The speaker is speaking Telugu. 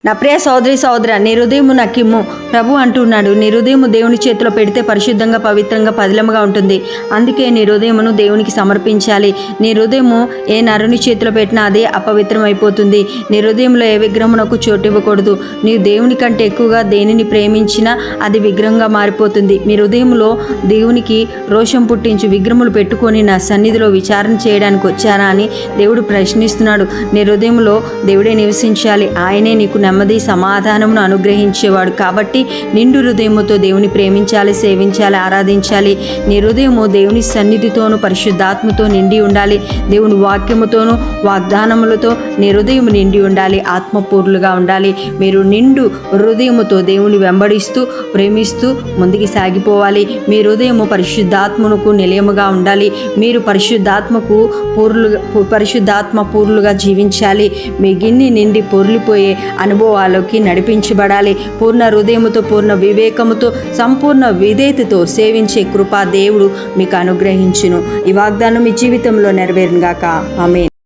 నా ప్రియ సోదరి నీ హృదయము నకిమ్ము ప్రభు అంటున్నాడు. నీ హృదయము దేవుని చేతిలో పెడితే పరిశుద్ధంగా పవిత్రంగా పదిలముగా ఉంటుంది. అందుకే నీ హృదయమును దేవునికి సమర్పించాలి. నీ హృదయము ఏ నరుని చేతిలో పెట్టినా అదే అపవిత్రం అయిపోతుంది. నీ హృదయంలో ఏ విగ్రహమునకు చోటు ఇవ్వకూడదు. నీవు దేవుని కంటే ఎక్కువగా దేనిని ప్రేమించినా అది విగ్రహంగా మారిపోతుంది. మీ హృదయంలో దేవునికి రోషం పుట్టించు విగ్రహములు పెట్టుకొని నా సన్నిధిలో విచారణ చేయడానికి వచ్చారా అని దేవుడు ప్రశ్నిస్తున్నాడు. నీ హృదయంలో దేవుడే నివసించాలి. ఆయనే నీకు నెమ్మది సమాధానమును అనుగ్రహించేవాడు. కాబట్టి నిండు హృదయముతో దేవుని ప్రేమించాలి, సేవించాలి, ఆరాధించాలి. నీ హృదయము దేవుని సన్నిధితోనూ పరిశుద్ధాత్మతో నిండి ఉండాలి. దేవుని వాక్యముతోనూ వాగ్దానములతో నీ హృదయం నిండి ఉండాలి. ఆత్మపూర్లుగా ఉండాలి. మీరు నిండు హృదయముతో దేవుని వెంబడిస్తూ ప్రేమిస్తూ ముందుకు సాగిపోవాలి. మీ హృదయము పరిశుద్ధాత్మకు నిలయముగా ఉండాలి. మీరు పరిశుద్ధాత్మ పూర్లుగా జీవించాలి. మీ గిన్నె నిండి పొర్లిపోయే అనుభవాల్లోకి నడిపించబడాలి. పూర్ణ హృదయముతో, పూర్ణ వివేకముతో, సంపూర్ణ విధేయతతో సేవించే కృపా దేవుడు మీకు అనుగ్రహించును. ఈ వాగ్దానం మీ జీవితంలో నెరవేరుగాక. ఆమేన్.